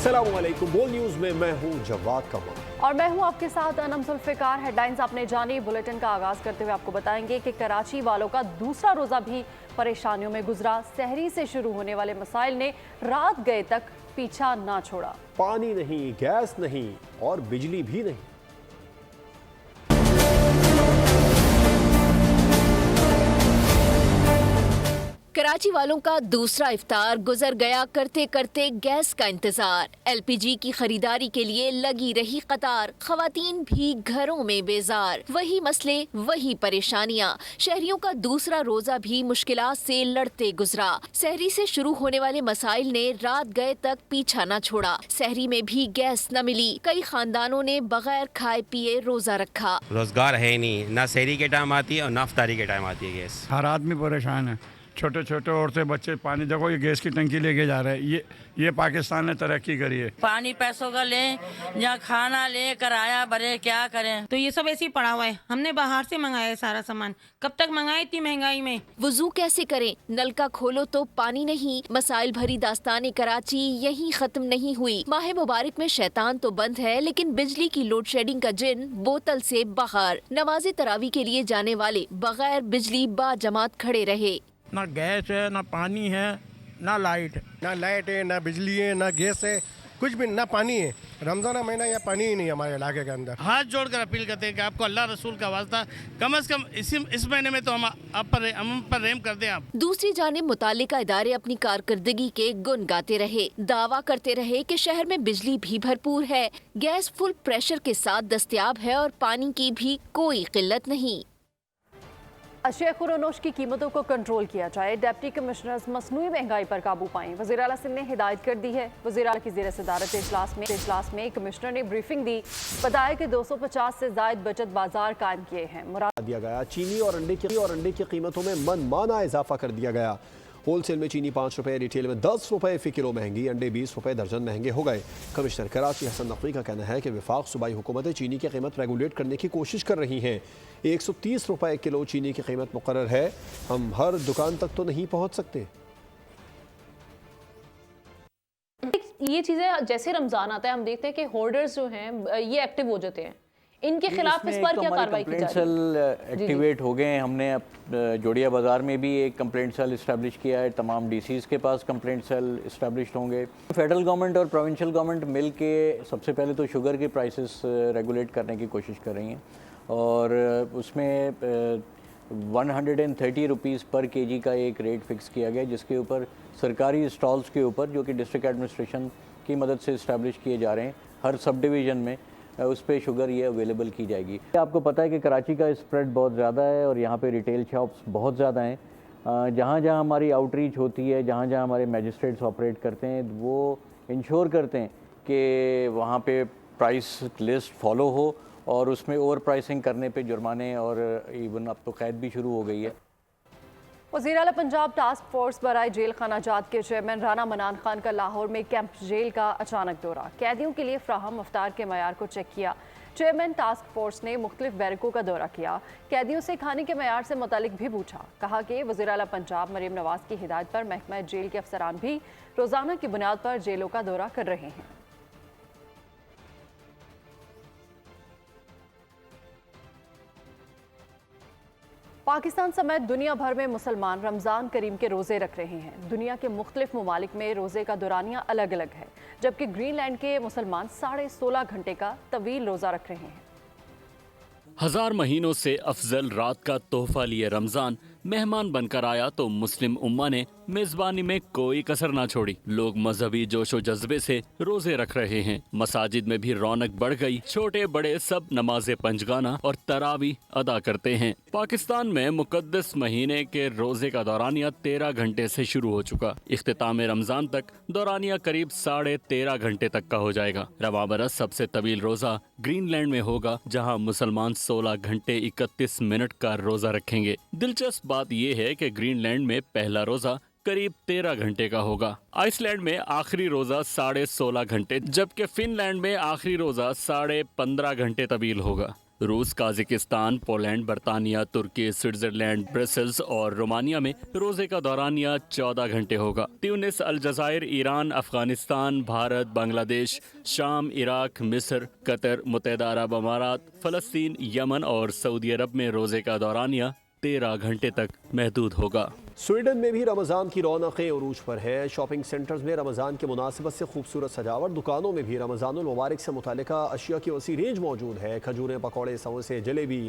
अस्सलाम वालेकुम। बोल न्यूज में मैं हूं जवाद कमर और मैं हूं आपके साथ अनम जुल्फिकार। हेडलाइंस आपने जानी। बुलेटिन का आगाज करते हुए आपको बताएंगे कि कराची वालों का दूसरा रोजा भी परेशानियों में गुजरा। सहरी से शुरू होने वाले मसाइल ने रात गए तक पीछा ना छोड़ा। पानी नहीं, गैस नहीं और बिजली भी नहीं। कराची वालों का दूसरा इफ्तार गुजर गया करते करते गैस का इंतजार। एलपीजी की खरीदारी के लिए लगी रही कतार, खवातीन भी घरों में बेजार। वही मसले, वही परेशानियां। शहरियों का दूसरा रोजा भी मुश्किलात से लड़ते गुजरा। सहरी से शुरू होने वाले मसाइल ने रात गए तक पीछा न छोड़ा। सहरी में भी गैस न मिली। कई खानदानों ने बगैर खाए पिए रोजा रखा। रोजगार है नहीं, ना सहरी के टाइम आती है और ना इफ्तारी के टाइम आती है गैस। हर आदमी परेशान है। छोटे छोटे औरतें बच्चे पानी, देखो ये गैस की टंकी लेके जा रहे हैं। ये पाकिस्तान ने तरक्की करी है। पानी पैसों का लें या खाना लें, किराया भरे, क्या करें। तो ये सब ऐसे ही पड़ा हुआ है। हमने बाहर से मंगाया है सारा सामान। कब तक मंगाए इतनी महंगाई में। वुजू कैसे करें, नल का खोलो तो पानी नहीं। मसाइल भरी दास्तान कराची यहीं खत्म नहीं हुई। माह मुबारक में शैतान तो बंद है, लेकिन बिजली की लोड शेडिंग का जिन बोतल से बाहर। नमाज़े तरावी के लिए जाने वाले बगैर बिजली बाजमात खड़े रहे। ना गैस है, ना पानी है, ना लाइट है, ना बिजली है, ना गैस है, कुछ भी ना पानी है। रमजान का महीना, यहाँ पानी ही नहीं है हमारे इलाके के अंदर। हाथ जोड़कर अपील करते हैं कि आपको अल्लाह रसूल का वास्ता कम से कम इस महीने में तो हम पर रहम कर दें आप। दूसरी जानिब मुतालिका इदारे अपनी कारकर्दगी के गुण गाते रहे। दावा करते रहे कि शहर में बिजली भी भरपूर है, गैस फुल प्रेशर के साथ दस्तयाब है और पानी की भी कोई किल्लत नहीं। अशिया खुरोनोश की कीमतों को कंट्रोल किया जाए। डिप्टी कमिश्नर्स मसनूई महंगाई पर काबू पाएं। वज़ीर आला सिंध ने हिदायत कर दी है। वज़ीर आला की ज़ेर सदारत इजलास में कमिश्नर ने ब्रीफिंग दी। बताया कि 250 से ज़ायद बचत बाजार कायम किए हैं। मुराद दिया गया। चीनी और अंडे की कीमतों में मनमाना इजाफा कर दिया गया। होलसेल में चीनी 5 रुपये, रिटेल में 10 रुपये फ़ी किलो महंगी, अंडे 20 रुपये दर्जन महंगे हो गए। कमिश्नर कराची हसन नकवी का कहना है कि वफाक सूबाई हुकूमतें चीनी की कीमत रेगुलेट करने की कोशिश कर रही हैं। 130 रुपये किलो चीनी की कीमत मुकर्रर है। हम हर दुकान तक तो नहीं पहुँच सकते। ये चीज़ें जैसे रमज़ान आता है हम देखते हैं कि होल्डर्स जो हैं ये एक्टिव हो जाते हैं। इनके खिलाफ इस बार क्या कार्रवाई की जा रही है? सेल एक्टिवेट हो गए हैं। हमने अब जोड़िया बाज़ार में भी एक कंप्लेंट सेल इस्टेब्लिश किया है। तमाम डीसीज़ के पास कंप्लेंट सेल इस्टेब्लिश होंगे। फेडरल गवर्नमेंट और प्रोविंशियल गवर्नमेंट मिल के सबसे पहले तो शुगर के प्राइसेस रेगुलेट करने की कोशिश कर रही हैं और उसमें 130 रुपीज़ पर केजी का एक रेट फिक्स किया गया, जिसके ऊपर सरकारी स्टॉल्स के ऊपर, जो कि डिस्ट्रिक्ट एडमिनिस्ट्रेशन की मदद से इस्टेब्लिश किए जा रहे हैं, हर सब डिवीज़न में उस पर शुगर ये अवेलेबल की जाएगी। आपको पता है कि कराची का स्प्रेड बहुत ज़्यादा है और यहाँ पे रिटेल शॉप्स बहुत ज़्यादा हैं। जहाँ जहाँ हमारी आउटरीच होती है, जहाँ जहाँ हमारे मैजिस्ट्रेट्स ऑपरेट करते हैं, वो इंश्योर करते हैं कि वहाँ पे प्राइस लिस्ट फॉलो हो और उसमें ओवर प्राइसिंग करने पे जुर्माने और इवन अब तो कैद भी शुरू हो गई है। वज़ीर आला पंजाब टास्क फोर्स बराए जेल खानाजात के चेयरमैन राना मनान खान का लाहौर में कैंप जेल का अचानक दौरा। कैदियों के लिए फ्राहम अफ्तार के मयार को चेक किया। चेयरमैन टास्क फोर्स ने मुख्तलिफ बैरकों का दौरा किया। कैदियों से खाने के मयार से मुतालिक भी पूछा। कहा कि वज़ीर आला पंजाब मरीम नवाज की हिदायत पर महकमा जेल के अफसरान भी रोज़ाना की बुनियाद पर जेलों का दौरा कर रहे हैं। पाकिस्तान समेत दुनिया भर में मुसलमान रमज़ान करीम के रोज़े रख रहे हैं। दुनिया के मुख्तलिफ ममालिक में रोज़े का दौरानिया अलग अलग है, जबकि ग्रीनलैंड के मुसलमान 16.5 घंटे का तवील रोज़ा रख रहे हैं। 1000 महीनों से अफजल रात का तोहफा लिए रमज़ान मेहमान बनकर आया तो मुस्लिम उम्मा ने मेजबानी में कोई कसर ना छोड़ी। लोग मजहबी जोशो जज्बे से रोजे रख रहे हैं। मसाजिद में भी रौनक बढ़ गई। छोटे बड़े सब नमाज़े पंजगाना और तरावी अदा करते हैं। पाकिस्तान में मुकद्दस महीने के रोजे का दौरानिया 13 घंटे से शुरू हो चुका। इख्तिताम रमजान तक दौरानिया करीब 13.5 घंटे तक का हो जाएगा। रवा बरस सबसे तवील रोजा ग्रीनलैंड में होगा, जहाँ मुसलमान 16 घंटे 31 मिनट का रोजा रखेंगे। दिलचस्प बात यह है कि ग्रीनलैंड में पहला रोजा करीब 13 घंटे का होगा। आइसलैंड में आखिरी रोजा 16.5 घंटे, जबकि फिनलैंड में आखिरी रोजा 15.5 घंटे तवील होगा। रूस, काज़ाकिस्तान, पोलैंड, बर्तानिया, तुर्की, स्विट्जरलैंड, ब्रसेल्स और रोमानिया में रोजे का दौरानिया 14 घंटे होगा। ट्यूनिस, अलजायर, ईरान, अफगानिस्तान, भारत, बांग्लादेश, शाम, इराक, मिस्र, कतर, मुत्तहिदा अरब अमारात, फ़लस्तीन, यमन और सऊदी अरब में रोजे का दौरानिया 13 घंटे तक महदूद होगा। स्वीडन में भी रमज़ान की रौनकें उरूज पर है। शॉपिंग सेंटर्स में रमज़ान की मुनासिबत से खूबसूरत सजावट, दुकानों में भी रमज़ानुल मुबारक से मुतालिका अशिया की वसी रेंज मौजूद है। खजूरें, पकौड़े, समोसे, जलेबी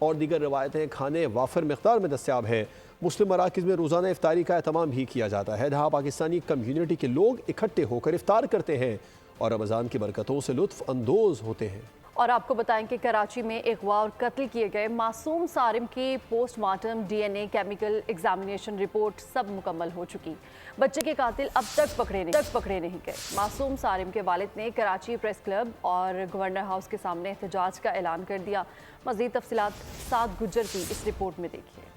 और दीगर रवायतें खाने वाफिर मिक़दार में दस्तयाब है। मुस्लिम मराकिज़ में रोज़ाना इफ्तारी का एहतमाम भी किया जाता है, जहाँ पाकिस्तानी कम्यूनिटी के लोग इकट्ठे होकर इफ्तार करते हैं और रमज़ान की बरकतों से लुत्फ़ अंदोज़ होते हैं। और आपको बताएं कि कराची में अगवा और कत्ल किए गए मासूम सारिम की postmortem DNA chemical examination report सब मुकम्मल हो चुकी। बच्चे के कातिल अब तक पकड़े नहीं गए। मासूम सारिम के वालिद ने कराची प्रेस क्लब और गवर्नर हाउस के सामने एहतजाज का ऐलान कर दिया। मज़ीद तफसीलात साद गुज्जर की इस रिपोर्ट में देखिए।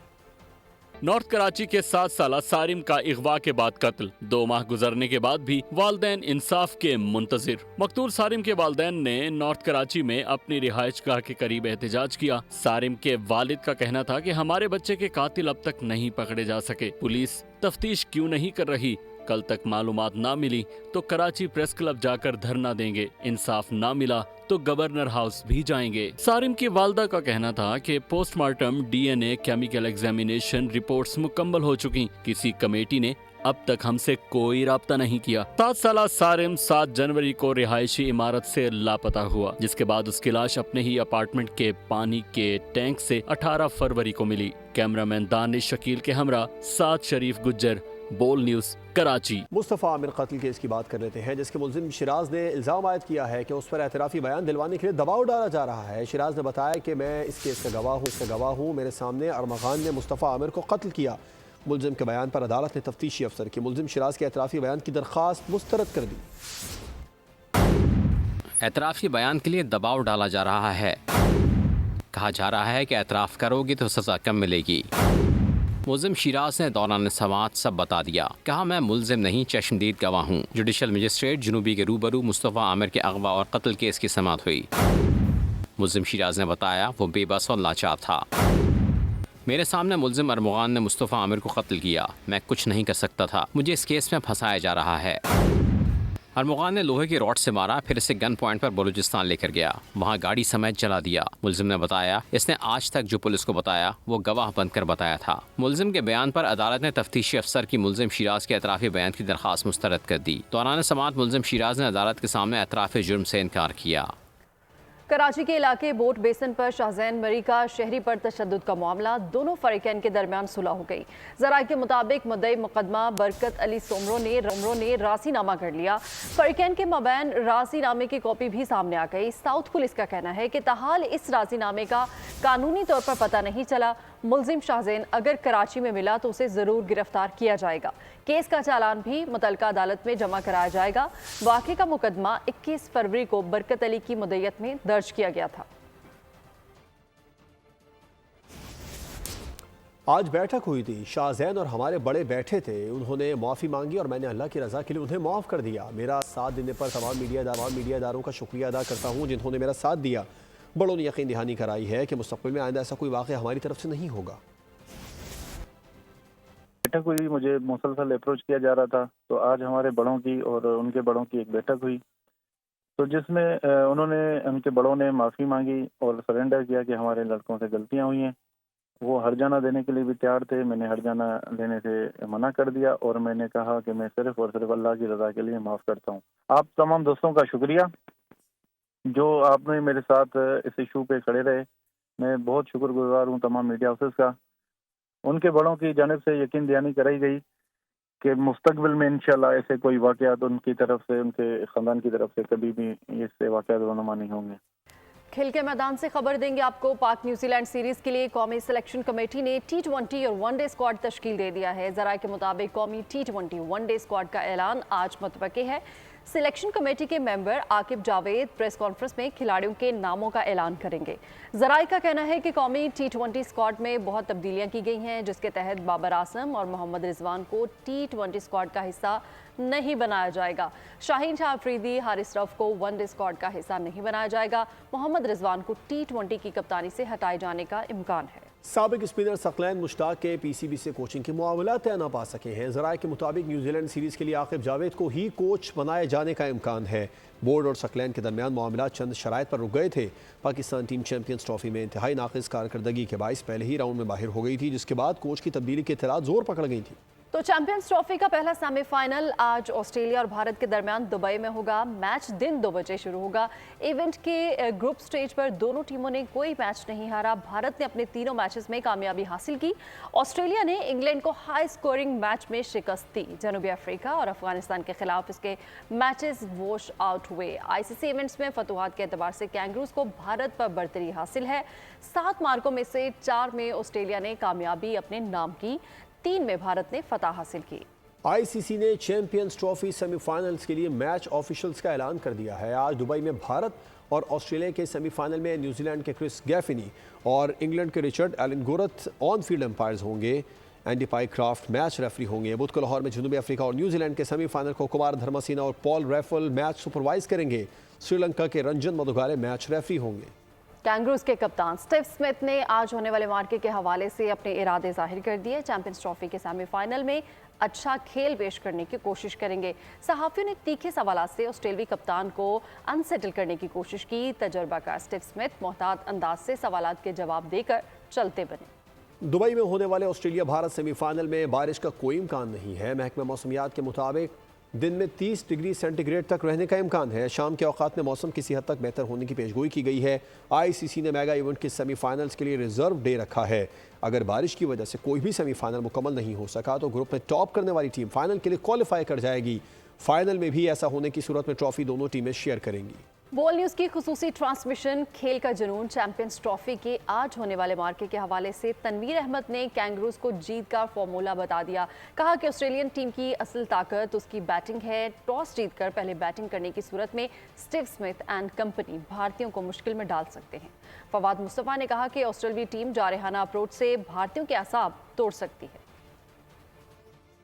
नॉर्थ कराची के 7 साला सारिम का अगवा के बाद कत्ल, 2 माह गुजरने के बाद भी वालदैन इंसाफ के मुंतजिर। मकतूल सारिम के वालदैन ने नॉर्थ कराची में अपनी रिहाइश गाह के करीब एहतजाज किया। सारिम के वालिद का कहना था कि हमारे बच्चे के कातिल अब तक नहीं पकड़े जा सके, पुलिस तफ्तीश क्यों नहीं कर रही, कल तक मालूमात ना मिली तो कराची प्रेस क्लब जाकर धरना देंगे, इंसाफ ना मिला तो गवर्नर हाउस भी जाएंगे। सारिम की वालदा का कहना था कि postmortem DNA chemical examination reports मुकम्मल हो चुकी, किसी कमेटी ने अब तक हमसे कोई राब्ता नहीं किया। 7 साला सारिम 7 जनवरी को रिहायशी इमारत से लापता हुआ, जिसके बाद उसकी लाश अपने ही अपार्टमेंट के पानी के टैंक से 18 फरवरी को मिली। कैमरामैन दानिश शकील के हमरा साद शरीफ गुज्जर, बोल न्यूज़, कराची। मुस्तफ़ा आमिर कत्ल केस की बात कर लेते हैं, जिसके मुल्जिम शिराज ने इल्ज़ाम आयद किया है कि उस पर एतराफ़ी बयान दिलवाने के लिए दबाव डाला जा रहा है। शिराज ने बताया कि मैं इस केस का गवाह हूँ, मेरे सामने अरमगान ने मुस्तफ़ा आमिर को कत्ल किया। मुल्जिम के बयान पर अदालत ने तफ्तीशी अफसर की मुल्जिम शिराज के एतराफ़ी बयान की दरख्वास्त मुस्तरद कर दी। एतराफ़ी बयान के लिए दबाव डाला जा रहा है, कहा जा रहा है कि एतराफ़ करोगी तो सज़ा कम मिलेगी। मुल्जिम शिराज ने दौरान समाअत सब बता दिया, कहा मैं मुल्जिम नहीं चश्मदीद गवाह हूँ। जुडिशल मजिस्ट्रेट जुनूबी के रूबरू मुस्तफ़ा आमिर के अगवा और कत्ल केस की समाअत हुई। मुल्जिम शिराज ने बताया वो बेबस और लाचार था। मेरे सामने मुल्जिम अरमगान ने मुस्तफ़ा आमिर को कत्ल किया, मैं कुछ नहीं कर सकता था, मुझे इस केस में फंसाया जा रहा है। अरमगान ने लोहे की रॉड से मारा, फिर इसे गन पॉइंट पर बलूचिस्तान लेकर गया, वहाँ गाड़ी समेत जला दिया। मुल्जिम ने बताया इसने आज तक जो पुलिस को बताया वो गवाह बनकर बताया था। मुल्जिम के बयान पर अदालत ने तफ्तीशी अफसर की मुल्जिम शिराज के एतराफ़ी बयान की दरख्वास्त मुस्तरद कर दी। दौरान समाअत मुल्जिम शिराज ने अदालत के सामने एतराफ़ जुर्म से इनकार किया। कराची के इलाके बोट बेसन पर शाहजैन मरी का शहरी पर तशद्दुद का मामला, दोनों फरीकैन के दरमियान सुलह हो गई। ज़राए के मुताबिक मुद्दई मुकदमा बरकत अली सोमरो ने रासीनामा कर लिया। फरीकैन के मबैन रासीनामे की कॉपी भी सामने आ गई। साउथ पुलिस का कहना है कि ताहाल इस रासीनामे का कानूनी तौर पर पता नहीं चला। मुल्जिम शाहजैन अगर कराची में मिला तो उसे ज़रूर गिरफ्तार किया जाएगा। केस का चालान भी मुतलका अदालत में जमा कराया जाएगा। वाक़े का मुकदमा 21 फरवरी को बरकत अली की मुद्दत में दर्ज किया गया था। आज बैठक हुई थी, शाहजैन और हमारे बड़े बैठे थे, उन्होंने माफ़ी मांगी और मैंने अल्लाह की रज़ा के लिए उन्हें माफ़ कर दिया। मेरा साथ देने पर तमाम मीडियादारों का शुक्रिया अदा करता हूँ जिन्होंने मेरा साथ दिया। बड़ों ने यकीन दहानी कराई है कि मुस्तक़बिल में आइंदा ऐसा कोई वाक़या हमारी तरफ से नहीं होगा। बैठक हुई, मुझे मुसलसल अप्रोच किया जा रहा था, तो आज हमारे बड़ों की और उनके बड़ों की एक बैठक हुई, तो जिसमें उनके बड़ों ने माफ़ी मांगी और सरेंडर किया कि हमारे लड़कों से गलतियां हुई हैं। वो हरजाना देने के लिए भी तैयार थे, मैंने हरजाना लेने से मना कर दिया और मैंने कहा कि मैं सिर्फ और सिर्फ अल्लाह की रज़ा के लिए माफ़ करता हूँ। आप तमाम दोस्तों का शुक्रिया जो आपने मेरे साथ इस इशू पे खड़े रहे। मैं बहुत शुक्रगुजार हूँ तमाम मीडिया हाउसेस का। उनके बड़ों की जानिब से यकीन दहानी कराई गई कि मुस्तकबिल में इंशाल्लाह ऐसे कोई वाक़यात उनकी तरफ से, उनके ख़ानदान की तरफ से कभी भी इससे वाक़यात रोनुमा नहीं होंगे। खेल के मैदान से खबर देंगे आपको। पाक न्यूजीलैंड सीरीज के लिए कौमी सिलेक्शन कमेटी ने T20 और वनडे स्क्वाड तश्कील दे दिया है। ज़राए के मुताबिक कौमी T20 वनडे स्क्वाड का ऐलान आज मुतवक्की है। सिलेक्शन कमेटी के member Aqib Javed press conference में खिलाड़ियों के नामों का ऐलान करेंगे। ज़राए का कहना है कि कौमी T20 स्क्वाड में बहुत तब्दीलियां की गई हैं, जिसके तहत बाबर आजम और मोहम्मद रिजवान को T20 स्क्वाड का हिस्सा नहीं बनाया जाएगा। शाहीन शाह अफरीदी, हारिस रऊफ को वनडे स्क्वाड का हिस्सा नहीं बनाया जाएगा। मोहम्मद रिजवान को T20 की कप्तानी से हटाए जाने का इम्कान है। साबिक स्पिनर सकलैन मुश्ताक के PCB से कोचिंग के मामला तय न पा सके हैं। ज़राए के मुताबिक न्यूजीलैंड सीरीज़ के लिए आकिब जावेद को ही कोच बनाए जाने का इम्कान है। बोर्ड और सकलैन के दरमियान मामला चंद शराइत पर रुक गए थे। पाकिस्तान टीम चैंपियंस ट्रॉफी में इंतहाई नाक़िस कारकर्दगी के बाइस पहले ही राउंड में बाहर हो गई थी, जिसके बाद कोच की तब्दीली के इत्तलात जोर पकड़ गई थी। तो चैंपियंस ट्रॉफी का पहला सेमीफाइनल आज ऑस्ट्रेलिया और भारत के दरमियान दुबई में होगा। मैच दिन 2 बजे शुरू होगा। इवेंट के ग्रुप स्टेज पर दोनों टीमों ने कोई मैच नहीं हारा। भारत ने अपने तीनों मैचेस में कामयाबी हासिल की। ऑस्ट्रेलिया ने इंग्लैंड को हाई स्कोरिंग मैच में शिकस्त दी। जनूबी अफ्रीका और अफगानिस्तान के खिलाफ इसके मैचेस वॉश आउट हुए। ICC इवेंट्स में फतुहात के एतबार से कैंगरूज को भारत पर बरतरी हासिल है। 7 मार्कों में से 4 में ऑस्ट्रेलिया ने कामयाबी अपने नाम की, 3 में भारत ने फतह हासिल की। ICC ने चैंपियंस ट्रॉफी सेमीफाइनल्स के लिए मैच ऑफिशियल्स का ऐलान कर दिया है। आज दुबई में भारत और ऑस्ट्रेलिया के सेमीफाइनल में न्यूजीलैंड के क्रिस गैफिनी और इंग्लैंड के रिचर्ड एलनगोरथ ऑन फील्ड एम्पायर्स होंगे। एंडी पाइक्राफ्ट मैच रेफरी होंगे। बुध को लाहौर में जनूबी अफ्रीका और न्यूजीलैंड के सेमीफाइनल को कुमार धर्मसेना और पॉल रैफल मैच सुपरवाइज करेंगे। श्रीलंका के रंजन मधुगाले मैच रेफरी होंगे। कैंगरूज के कप्तान स्टीव स्मिथ ने आज होने वाले मार्के के हवाले से अपने इरादे जाहिर कर दिए। चैंपियंस ट्रॉफी के सेमीफाइनल में अच्छा खेल पेश करने की कोशिश करेंगे। सहाफियों ने तीखे सवालात से ऑस्ट्रेलियाई कप्तान को अनसेटल करने की कोशिश की। तजर्बाकार स्टीव स्मिथ मोहतात अंदाज से सवालात के जवाब देकर चलते बने। दुबई में होने वाले ऑस्ट्रेलिया भारत सेमीफाइनल में बारिश का कोई इम्कान नहीं है। महकमा मौसमियात के मुताबिक दिन में 30 डिग्री सेंटीग्रेड तक रहने का इम्कान है। शाम के औकात में मौसम किसी हद तक बेहतर होने की पेशगोई की गई है। ICC ने मेगा इवेंट के सेमीफाइनल्स के लिए रिजर्व डे रखा है। अगर बारिश की वजह से कोई भी सेमीफाइनल मुकम्मल नहीं हो सका तो ग्रुप में टॉप करने वाली टीम फाइनल के लिए क्वालिफाई कर जाएगी। फाइनल में भी ऐसा होने की सूरत में ट्रॉफी दोनों टीमें शेयर करेंगी। बोल न्यूज़ की खुसूसी ट्रांसमिशन खेल का जुनून चैंपियंस ट्रॉफी के आज होने वाले मार्के के हवाले से तनवीर अहमद ने कैंगरूज को जीत का फॉर्मूला बता दिया। कहा कि ऑस्ट्रेलियन टीम की असल ताकत उसकी बैटिंग है। टॉस जीतकर पहले बैटिंग करने की सूरत में स्टीव स्मिथ एंड कंपनी भारतीयों को मुश्किल में डाल सकते हैं। फवाद मुस्तफा ने कहा कि ऑस्ट्रेलियाई टीम जारहाना अप्रोच से भारतीयों के असाब तोड़ सकती है।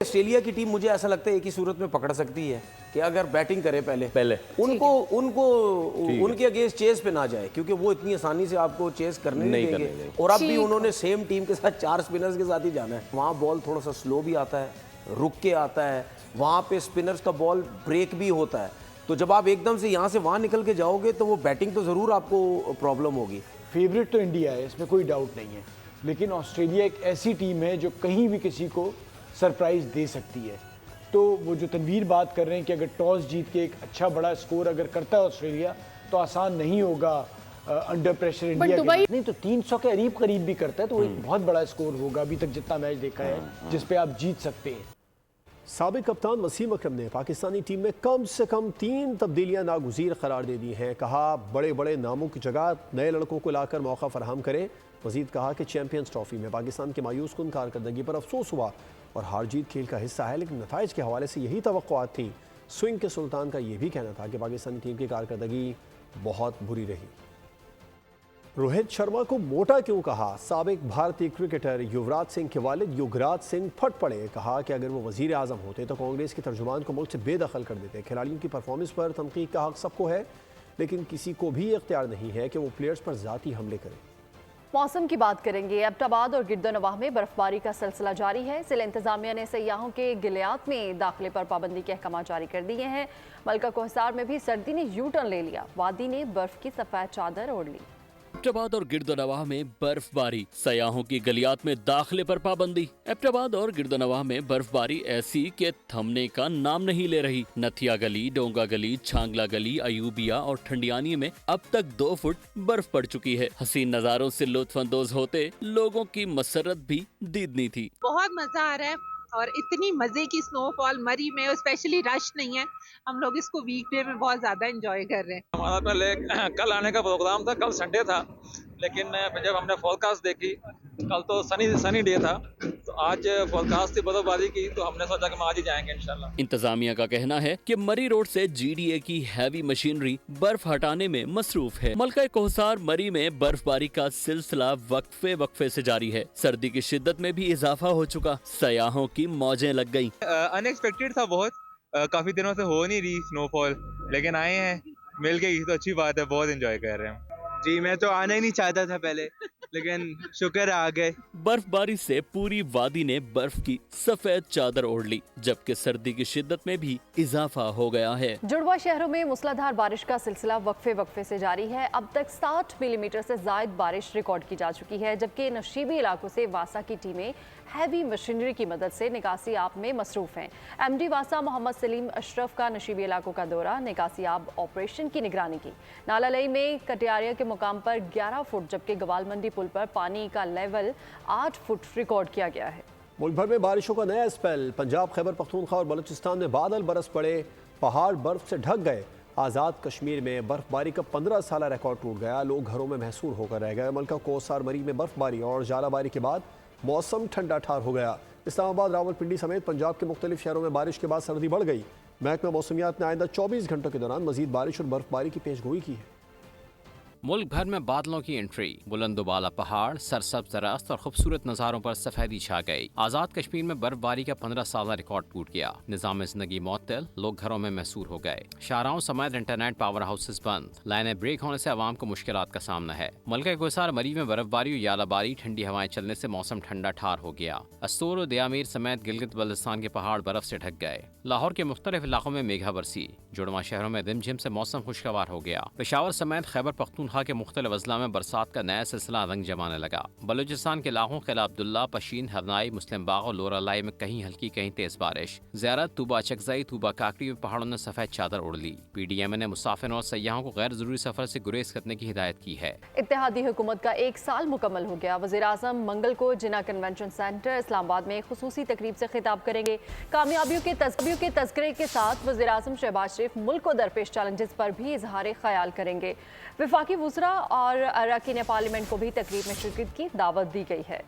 ऑस्ट्रेलिया की टीम मुझे ऐसा लगता है एक ही सूरत में पकड़ सकती है कि अगर बैटिंग करे पहले उनके अगेंस्ट चेस पे ना जाए, क्योंकि वो इतनी आसानी से आपको चेस करने नहीं देंगे। और अब भी उन्होंने सेम टीम के साथ 4 स्पिनर्स के साथ ही जाना है। वहाँ बॉल थोड़ा सा स्लो भी आता है, रुक के आता है। वहाँ पे स्पिनर्स का बॉल ब्रेक भी होता है। तो जब आप एकदम से यहाँ से वहाँ निकल के जाओगे तो वो बैटिंग तो ज़रूर आपको प्रॉब्लम होगी। फेवरेट तो इंडिया है, इसमें कोई डाउट नहीं है, लेकिन ऑस्ट्रेलिया एक ऐसी टीम है जो कहीं भी किसी को सरप्राइज दे सकती है। तो वो जो तनवीर बात कर रहे हैं कि अगर टॉस जीत के एक अच्छा बड़ा स्कोर अगर करता है ऑस्ट्रेलिया तो आसान नहीं होगा अंडर प्रेशर इंडिया के। नहीं तो 300 के करीब भी करता है तो वो एक बहुत बड़ा स्कोर होगा अभी तक जितना मैच देखा है, जिस पे आप जीत सकते हैं। साबिक कप्तान वसीम अकरम ने पाकिस्तानी टीम में कम से कम 3 तब्दीलियां नागुज़ीर करार दे दी हैं। कहा बड़े बड़े नामों की जगह नए लड़कों को लाकर मौका फराहम करें। मजीद कहा कि चैंपियंस ट्रॉफी में पाकिस्तान की मायूस कुन कारकर्दगी पर अफसोस हुआ और हार जीत खेल का हिस्सा है, लेकिन नताइज के हवाले से यही तवक्कुआत थी। स्विंग के सुल्तान का यह भी कहना था कि पाकिस्तानी टीम की कारकर्दगी बहुत बुरी रही। रोहित शर्मा को मोटा क्यों कहा? साबिक भारतीय क्रिकेटर युवराज सिंह के वालिद युगराज सिंह फट पड़े। कहा कि अगर वो वजीर आज़म होते तो कांग्रेस के तर्जुमान को मुल्क से बेदखल कर देते। खिलाड़ियों की परफॉर्मेंस पर तनकीद का हक सबको है, लेकिन किसी को भी इख्तियार नहीं है कि वो प्लेयर्स पर ज़ाती हमले करें। मौसम की बात करेंगे। एबटाबाद और गिरदोनवाह में बर्फबारी का सिलसिला जारी है। जिला इंतजामिया ने सयाहों के गिलियात में दाखिले पर पाबंदी के अहकाम जारी कर दिए हैं। मलका को हिसार में भी सर्दी ने यू टर्न ले लिया। वादी ने बर्फ की सफेद चादर ओढ़ ली। एबटाबाद और गिरदोनवाह में बर्फबारी, सयाहों की गलियात में दाखिले पर पाबंदी। एबटाबाद और गिरदोनवाह में बर्फबारी ऐसी कि थमने का नाम नहीं ले रही। नथिया गली, डोंगा गली, छांगला गली, अयूबिया और ठंडियानी में अब तक 2 फुट बर्फ पड़ चुकी है। हसीन नजारों से लुत्फानंदोज होते लोगों की मसरत भी दीदनी थी। बहुत मजा आ रहा है और इतनी मजे की स्नोफॉल मरी में, स्पेशली रश नहीं है। हम लोग इसको वीकडे में बहुत ज्यादा एंजॉय कर रहे हैं। हमारा पहले कल आने का प्रोग्राम था, कल संडे था, लेकिन जब हमने फोरकास्ट देखी कल तो सनी डे था, तो आज फॉरकास्ट थी बर्फबारी की, तो हमने सोचा कि हम आज ही जाएंगे इंशाल्लाह। इंतजामिया का कहना है कि मरी रोड से GDA की हैवी मशीनरी बर्फ हटाने में मसरूफ है। मलका कोहसार मरी में बर्फबारी का सिलसिला वक्फे से जारी है। सर्दी की शिद्दत में भी इजाफा हो चुका, सयाहों की मौजें लग गईं। अनएक्सपेक्टेड था बहुत, काफी दिनों से हो नहीं रही स्नोफॉल, लेकिन आए हैं, मिल गई तो अच्छी बात है, बहुत एंजॉय कर रहे हैं। जी मैं तो आना ही नहीं चाहता था पहले, लेकिन शुक्र आ गए। बर्फबारी से पूरी वादी ने बर्फ की सफेद चादर ओढ़ ली, जबकि सर्दी की शिद्दत में भी इजाफा हो गया है। जुड़वा शहरों में मूसलाधार बारिश का सिलसिला वक्फे से जारी है। अब तक 60 मिलीमीटर से जायद बारिश रिकॉर्ड की जा चुकी है, जबकि नशीबी इलाकों से वासा की टीमें हैवी मशीनरी की मदद से निकासी आब में मसरूफ हैं। MD वासा मोहम्मद सलीम अशरफ का नशीबी इलाकों का दौरा, निकासी आब ऑपरेशन की निगरानी की। नाला लई में कटियारिया के मुकाम पर 11 फुट, जबकि गवाल मंडी पुल पर पानी का लेवल 8 फुट रिकॉर्ड किया गया है। मुल्क भर में बारिशों का नया स्पेल। पंजाब, खैबर पख्तूनख्वा और बलूचिस्तान में बादल बरस पड़े, पहाड़ बर्फ से ढक गए। आज़ाद कश्मीर में बर्फबारी का 15 साल रिकॉर्ड टूट गया, लोग घरों में महसूर होकर रह गए। मलका कोहसार मरी में बर्फबारी और जालाबारी के बाद मौसम ठंडा ठार हो गया। इस्लामाबाद, रावलपिंडी समेत पंजाब के मुख्तलिफ शहरों में बारिश के बाद सर्दी बढ़ गई। महकमा मौसमियात ने आइंदा 24 घंटों के दौरान मजीद बारिश और बर्फबारी की पेशगोई की है। मुल्क भर में बादलों की एंट्री, बुलंदोबाला पहाड़, सरसब्ज दरख्त और खूबसूरत नज़ारों पर सफेदी छा गई। आज़ाद कश्मीर में बर्फबारी का 15 साल रिकॉर्ड टूट गया। निज़ाम ज़िंदगी मुअत्तल, लोग घरों में महसूर हो गए। शाहराहों समेत इंटरनेट पावर हाउसेस बंद, लाइनें ब्रेक होने से आवाम को मुश्किलात का सामना है। मलका कोहसार मरी में बर्फबारी और यालाबारी, ठंडी हवाएं चलने से मौसम ठंडा ठार हो गया। अस्तूर और दियामीर समेत गिलगित बल्तिस्तान के पहाड़ बर्फ से ढक गए। लाहौर के मुख्तलिफ इलाकों में मेघा बरसी। जुड़वा शहरों में रिमझिम से मौसम खुशगवार हो गया। पेशावर समेत खैबर पख्तूनख्वा के मुख्तलिफ अजला में बरसात का नया सिलसिला रंग जमाने लगा। बलूचिस्तान के इलाकों किला अब्दुल्ला, पशीन, हरनाई, मुस्लिम बाग और लोरालाई में कहीं हल्की कहीं तेज बारिश। ज़ियारत, तूबा चकजई, तूबा काकरी में पहाड़ों ने सफेद चादर ओढ़ ली। PDMA ने मुसाफिरों और सयाहों को गैर जरूरी सफर से गुरेज करने की हिदायत की है। इत्तेहादी हुकूमत का 1 साल मुकम्मल हो गया। वज़ीर-ए-आज़म मंगल को जिन्ना कन्वेंशन सेंटर इस्लामाबाद में खुसूसी तकरीब से खिताब करेंगे। कामयाबियों के तज़किरे के साथ वज़ीर-ए-आज़म शहबाज शरीफ मुल्क को दरपेश चैलेंजेस पर भी इजहार ख्याल करेंगे। वफाकी वुज़रा और अरकान पार्लियामेंट को भी तकरीब में शिरकत की दावत दी गई है।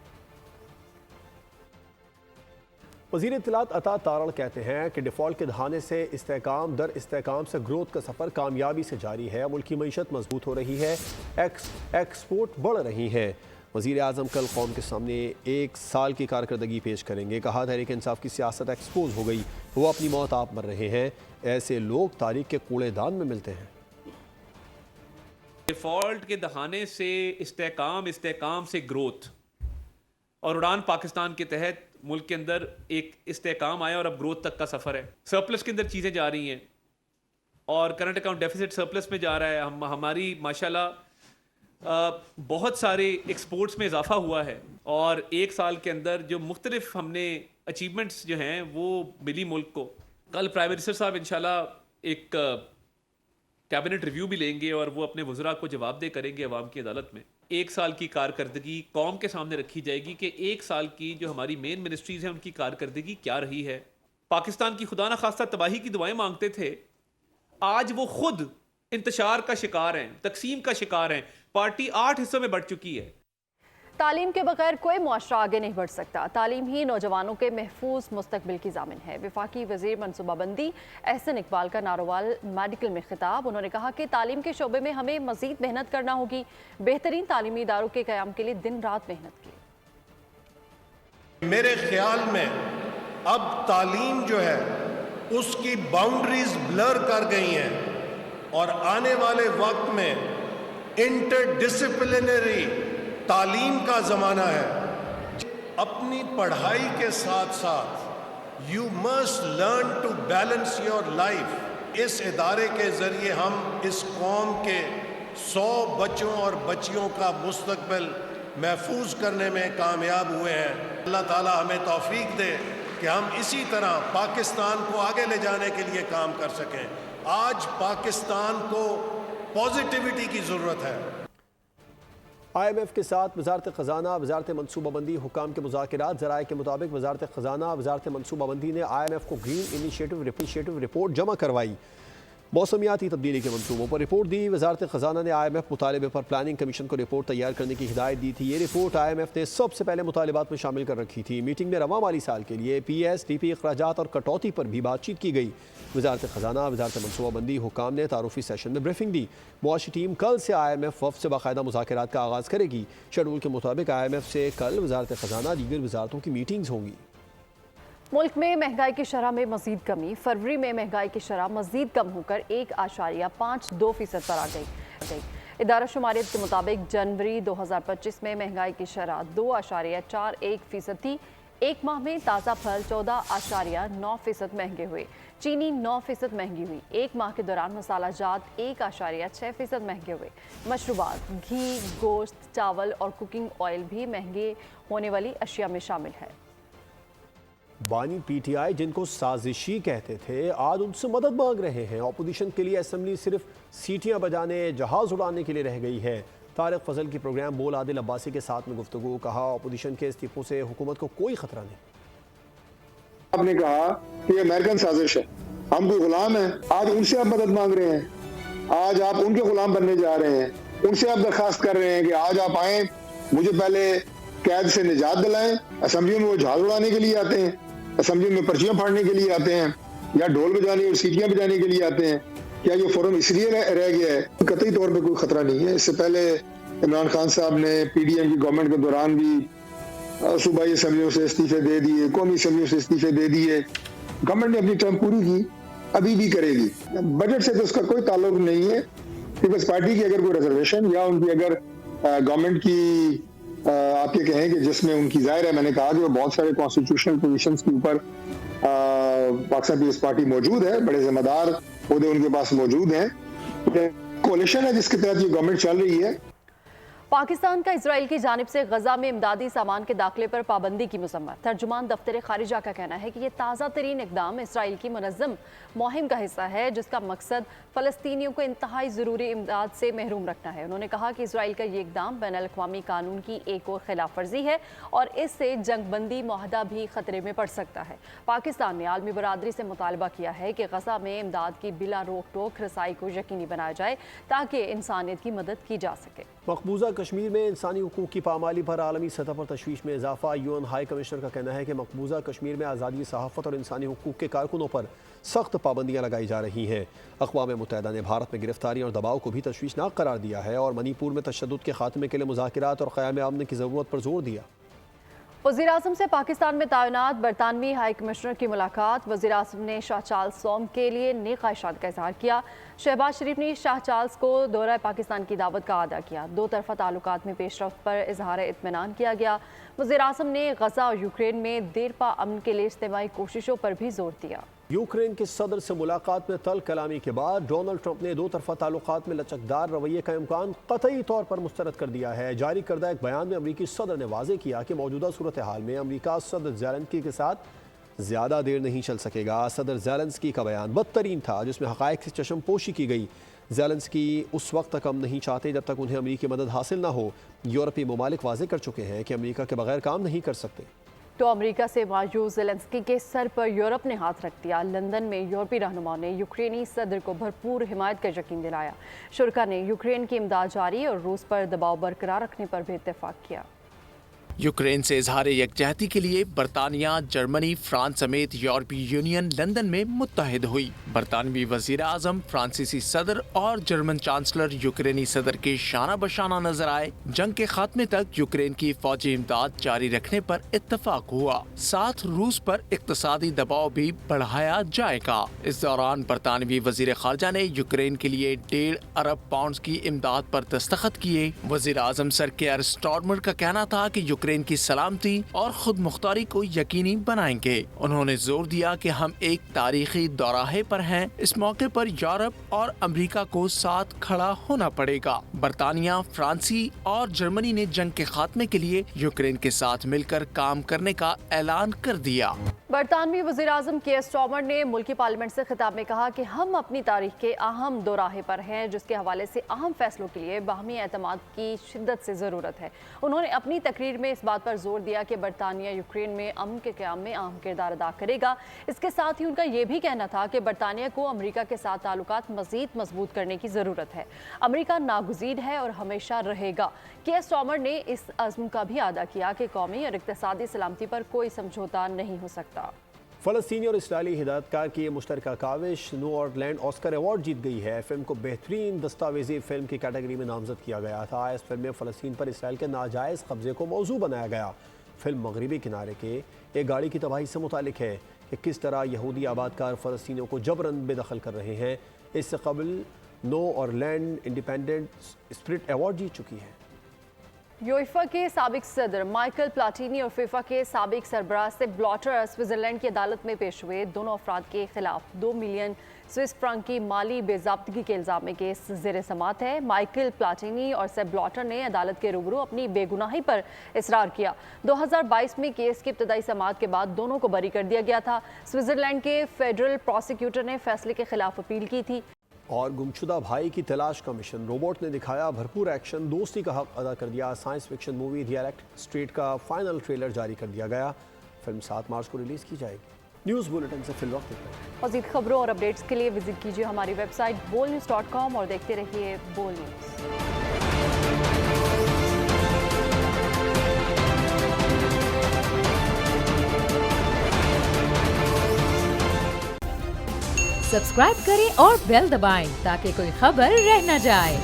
वज़ीर इत्तलात अता तारड़ कहते हैं कि डिफ़ॉल्ट के दहाने से इस्तेहकाम दर इस्तेहकाम से ग्रोथ का सफ़र कामयाबी से जारी है। मुल्की मईशत मजबूत हो रही है, एक्सपोर्ट बढ़ रही है। वज़ीर आज़म कल कौम के सामने 1 साल की कारकर्दगी पेश करेंगे। कहा, तहरीक इंसाफ की सियासत एक्सपोज हो गई, वो अपनी मौत आप मर रहे हैं। ऐसे लोग तारीख के कूड़ेदान में मिलते हैं। डिफ़ॉल्ट के दहाने से इस्तेहकाम से ग्रोथ और उड़ान पाकिस्तान के तहत मुल्क के अंदर एक इस्तेहकाम आया और अब ग्रोथ तक का सफ़र है। सरप्लस के अंदर चीज़ें जा रही हैं और करंट अकाउंट डेफिसिट सरप्लस में जा रहा है। हमारी माशाल्लाह बहुत सारे एक्सपोर्ट्स में इजाफा हुआ है और 1 साल के अंदर जो मुख्तलिफ हमने अचीवमेंट्स जो हैं वो मिली मुल्क को। कल प्राइम मिनिस्टर साहब इंशाल्लाह एक कैबिनेट रिव्यू भी लेंगे और वो अपने वज़रा को जवाबदेह करेंगे अवाम की अदालत में। 1 साल की कारकर्दगी कौम के सामने रखी जाएगी कि 1 साल की जो हमारी मेन मिनिस्ट्रीज़ हैं उनकी कारकर्दगी क्या रही है। पाकिस्तान की खुदा न खास्ता तबाही की दुआएं मांगते थे, आज वो खुद इंतशार का शिकार हैं, तकसीम का शिकार हैं। पार्टी 8 हिस्सों में बढ़ चुकी है। तालीम के बगैर कोई मुआशरा आगे नहीं बढ़ सकता। तालीम ही नौजवानों के महफूज मुस्तकबिल की ज़ामिन है। वफाकी वज़ीर मनसूबाबंदी एहसन इकबाल का नारोवाल मेडिकल में खिताब। उन्होंने कहा कि तालीम के शोबे में हमें मज़ीद मेहनत करना होगी। बेहतरीन तालीमी इदारों के क़याम के लिए दिन रात मेहनत की। मेरे ख्याल में अब तालीम जो है उसकी बाउंड्रीज ब्लर कर गई हैं और आने वाले वक्त में इंटरडिसिप्लिनरी तालीम का ज़माना है। अपनी पढ़ाई के साथ साथ you must learn to balance your life. इस इदारे के ज़रिए हम इस कौम के 100 बच्चों और बच्चियों का मुस्तकबिल महफूज करने में कामयाब हुए हैं। अल्लाह ताला हमें तौफीक दे कि हम इसी तरह पाकिस्तान को आगे ले जाने के लिए काम कर सकें। आज पाकिस्तान को पॉजिटिविटी की ज़रूरत है। IMF के साथ वजारत ख़जाना, वजारत मनसूबाबंदी, हुकाम के मुज़ाकरात। ज़राए के मुताबिक वजारत ख़जाना, वजारत मनसूबाबंदी ने IMF को ग्रीन इनिशिएटिव रिपोर्ट जमा करवाई। मौसमियाती तब्दीली के मंसूबों पर रिपोर्ट दी। वजारत ख़जाना ने IMF मुतालबे पर प्लानिंग कमीशन को रिपोर्ट तैयार करने की हिदायत दी थी। ये रिपोर्ट IMF ने सबसे पहले मुतालिबात में शामिल कर रखी थी। मीटिंग में रवा माली साल के लिए PSDP अखराजात और कटौती पर भी बातचीत की गई। वजारत ख़जाना, वजारत मनसूबाबंदी, हुकाम ने तारुफी सेशन में ब्रीफिंग दी। मुआशी टीम कल से IMF वफ़द से बाकायदा मुज़ाकरात का आगाज़ करेगी। शेड्यूल के मुताबिक IMF से कल वजारत ख़जाना दीगर वजारतों की मीटिंग्स होंगी। मुल्क में महंगाई की शरह में मजीद कमी। फरवरी में महंगाई की शरह मजीद कम होकर 1.52% पर आ गई। इदारा शुमारियत के मुताबिक जनवरी 2025 में महंगाई की शरह 2.41% थी। एक माह में ताज़ा फल 14.9% महंगे हुए। चीनी 9% महंगी हुई। एक माह के दौरान मसाला जात 1.6% महंगे हुए। मशरूबात, घी, गोश्त, चावल और कुकिंग ऑयल भी महंगे होने वाली अशिया में शामिल है। बानी PTI जिनको साजिशी कहते थे, आज उनसे मदद मांग रहे हैं। अपोजिशन के लिए असेंबली सिर्फ सीटियां बजाने, जहाज उड़ाने के लिए रह गई है। तारिक फजल की प्रोग्राम बोल आदिल अब्बासी के साथ में गुफ्तगू। कहा, अपोजिशन के इस्तीफों से हुकूमत को कोई खतरा नहीं। आपने कहा कि अमेरिकन साजिश है, हम कोई गुलाम हैं। आज उनसे आप मदद मांग रहे हैं, आज आप उनके गुलाम बनने जा रहे हैं। उनसे आप दरखास्त कर रहे हैं कि आज आप आए, मुझे पहले कैद से निजात दिलाएं। असेंबली में वो जहाज उड़ाने के लिए आते हैं, असेंबली में पर्चियां फाड़ने के लिए आते हैं, या ढोल बजाने और सीटियां बजाने के लिए आते हैं। क्या ये फोरम इसलिए रह गया है? कतई तौर पे कोई खतरा नहीं है। इससे पहले इमरान खान साहब ने PDM की गवर्नमेंट के दौरान भी सूबाई असेंबलियों से इस्तीफे दे दिए, कौमी असेंबलियों से इस्तीफे दे दिए। गवर्नमेंट ने अपनी टर्म पूरी की, अभी भी करेगी। बजट से तो उसका कोई ताल्लुक नहीं है। पीपल्स पार्टी की अगर कोई रिजर्वेशन या उनकी अगर गवर्नमेंट की आप ये कहें कि जिसमें उनकी जाहिर है, मैंने कहा कि वो बहुत सारे कॉन्स्टिट्यूशनल पोजीशंस के ऊपर पाकिस्तान पीपल्स पार्टी मौजूद है, बड़े जिम्मेदार ओहदे उनके पास मौजूद हैं। कोalition है जिसके तहत ये गवर्नमेंट चल रही है। पाकिस्तान का इजराइल की जानिब से गजा में इमदादी सामान के दाखिले पर पाबंदी की मुसम्मत। तर्जुमान दफ्तर खारिजा का कहना है कि यह ताज़ा तरीन इकदाम इसराइल की मुनज़्ज़म मुहिम का हिस्सा है, जिसका मकसद फ़लस्तीनियों को इंतहाई ज़रूरी इमदाद से महरूम रखना है। उन्होंने कहा कि इसराइल का ये इकदाम बैनुल-अक़वामी कानून की एक और खिलाफ वर्जी है और इससे जंगबंदी मुआहदा भी खतरे में पड़ सकता है। पाकिस्तान ने आलमी बरादरी से मुतालबा किया है कि गजा में इमदाद की बिला रोक टोक रसाई को यकीनी बनाया जाए ताकि इंसानियत की मदद की जा सके। मकबूजा कश्मीर में इंसानी हुकूक की पामाली पर आलमी सतह पर तशवीश में इजाफा। UN हाई कमिश्नर का कहना है कि मकबूजा कश्मीर में आज़ादी सहाफ़त और इंसानी हुकूक के कारकुनों पर सख्त पाबंदियाँ लगाई जा रही हैं। अक़वाम मुत्तहिदा ने भारत में गिरफ्तारी और दबाव को भी तशवीशनाक करार दिया है और मणिपुर में तशद्दुद के खात्मे के लिए मुज़ाकरात और क़याम अमन की ज़रूरत पर जोर दिया। वज़ीर-ए-आज़म से पाकिस्तान में तैनात बरतानवी हाई कमिश्नर की मुलाकात। वज़ीर-ए-आज़म ने शाह चार्ल्स सौम के लिए नेक ख्वाहिशात का इज़हार किया। शहबाज शरीफ ने शाह चार्ल्स को दौरा पाकिस्तान की दावत का अदा किया। दो तरफ़ा ताल्लुकात में पेशरफ्त पर इज़हार इत्मीनान किया गया। वज़ीर-ए-आज़म ने गजा और यूक्रेन में देरपा अमन के लिए इज्तिमाई कोशिशों पर भी जोर दिया। यूक्रेन के सदर से मुलाकात में तल कलामी के बाद डोनाल्ड ट्रंप ने दो तरफा ताल्लुकात में लचकदार रवैये का इम्कान कतई तौर पर मुस्तरद कर दिया है। जारी करदा एक बयान में अमरीकी सदर ने वाज़ेह किया कि मौजूदा सूरत हाल में अमरीका सदर ज़ेलेंस्की के साथ ज़्यादा देर नहीं चल सकेगा। सदर ज़ेलेंस्की का बयान बदतरीन था, जिसमें हक़ाइक़ से चश्मपोशी की गई। ज़ेलेंस्की उस वक्त तक हम नहीं चाहते जब तक उन्हें अमरीकी मदद हासिल ना हो। यूरोपीय ममालिक वाज़ेह कर चुके हैं कि अमरीका के बगैर काम नहीं कर सकते। तो अमेरिका से मायूस ज़ेलेंस्की के सर पर यूरोप ने हाथ रख दिया। लंदन में यूरोपीय रहनुमाओं ने यूक्रेनी सदर को भरपूर हिमायत का यकीन दिलाया। शुरा ने यूक्रेन की इमदाद जारी और रूस पर दबाव बरकरार रखने पर भी इत्तेफाक किया। यूक्रेन से इजहार यकजहती के लिए बरतानिया, जर्मनी, फ्रांस समेत यूरोपीय यूनियन लंदन में मुत्तहिद हुई। बरतानवी वजीर आजम, फ्रांसीसी सदर और जर्मन चांसलर यूक्रेनी सदर के शाना बशाना नजर आए। जंग के खात्मे तक यूक्रेन की फौजी इमदाद जारी रखने पर इत्तफाक हुआ। साथ रूस पर इक्तसादी दबाव भी बढ़ाया जाएगा। इस दौरान बरतानवी वजीर खारजा ने यूक्रेन के लिए 1.5 अरब पाउंड की इमदाद पर दस्तखत किए। वजीर आजम सर केयर स्टार्मर का कहना था कि यूक्रेन की सलामती और खुद मुख्तारी को यकीनी बनाएंगे। उन्होंने जोर दिया कि हम एक तारीखी दौराहे पर हैं। इस मौके पर यूरोप और अमेरिका को साथ खड़ा होना पड़ेगा। बरतानिया, फ्रांसी और जर्मनी ने जंग के खात्मे के लिए यूक्रेन के साथ मिलकर काम करने का ऐलान कर दिया। برطانوی وزیراعظم کے اسٹارمر نے ملکی پارلیمنٹ سے خطاب میں کہا کہ ہم اپنی تاریخ کے اہم دوراہے پر ہیں جس کے حوالے سے اہم فیصلوں کے لیے باہمی اعتماد کی شدت سے ضرورت ہے۔ انہوں نے اپنی تقریر میں اس بات پر زور دیا کہ برطانیہ یوکرین میں امن کے قیام میں اہم کردار ادا کرے گا۔ اس کے ساتھ ہی ان کا یہ بھی کہنا تھا کہ برطانیہ کو امریکہ کے ساتھ تعلقات مزید مضبوط کرنے کی ضرورت ہے۔ امریکہ ناگزیر ہے اور ہمیشہ رہے گا۔ کیئر اسٹارمر نے اس عزم کا بھی اعادہ کیا کہ قومی اور اقتصادی سلامتی پر کوئی سمجھوتہ نہیں ہو سکتا۔ فلسطینی اور اسرائیلی ہدایت کار کی مشترکہ کاوش نورڈ لینڈ آسکر ایوارڈ جیت گئی ہے۔ فلم کو بہترین دستاویزی فلم کی کیٹیگری میں نامزد کیا گیا تھا۔ اس فلم میں فلسطین پر اسرائیل کے ناجائز قبضے کو موضوع بنایا گیا۔ فلم مغربی کنارے کے ایک گاڑی کی تباہی سے متعلق ہے کہ کس طرح یہودی آباد کار فلسطینیوں کو جبراً بے دخل کر رہے ہیں۔ اس سے قبل نو اور لینڈ انڈیپینڈنٹ اسپرٹ ایوارڈ جیت چکی ہے۔ یوئیفا کے سابق صدر مائیکل پلاٹینی اور فیفا کے سابق سربراہ سیپ بلاٹر سوئٹزرلینڈ کی عدالت میں پیش ہوئے۔ دونوں افراد کے خلاف 2 ملین سوئس فرانک کی مالی بے ضابطگی کے الزام میں کیس زیر سماعت ہے۔ مائیکل پلاٹینی اور سیپ بلاٹر نے عدالت کے روبرو اپنی بے گناہی پر اصرار کیا۔ 2022 میں کیس کی ابتدائی سماعت کے بعد دونوں کو بری کر دیا گیا تھا۔ سوئٹزرلینڈ کے فیڈرل پروسیکیوٹر نے فیصلے کے خلاف اپیل کی تھی۔ اور گمشدہ بھائی کی تلاش کا مشن، روبوٹ نے دکھایا بھرپور ایکشن، دوستی کا حق ادا کر دیا۔ سائنس فکشن مووی دی ایلیکٹ اسٹریٹ کا فائنل ٹریلر جاری کر دیا گیا۔ فلم 7 مارچ کو ریلیز کی جائے گی۔ نیوز بلیٹن سے فی الوقت اتنا ہے۔ مزید خبروں اور اپڈیٹس کے لیے وزٹ کیجیے ہماری ویب سائٹ bolnews.com اور دیکھتے رہیے بول نیوز۔ سبسکرائب کریں اور بیل دبائیں تاکہ کوئی خبر رہ نہ جائے۔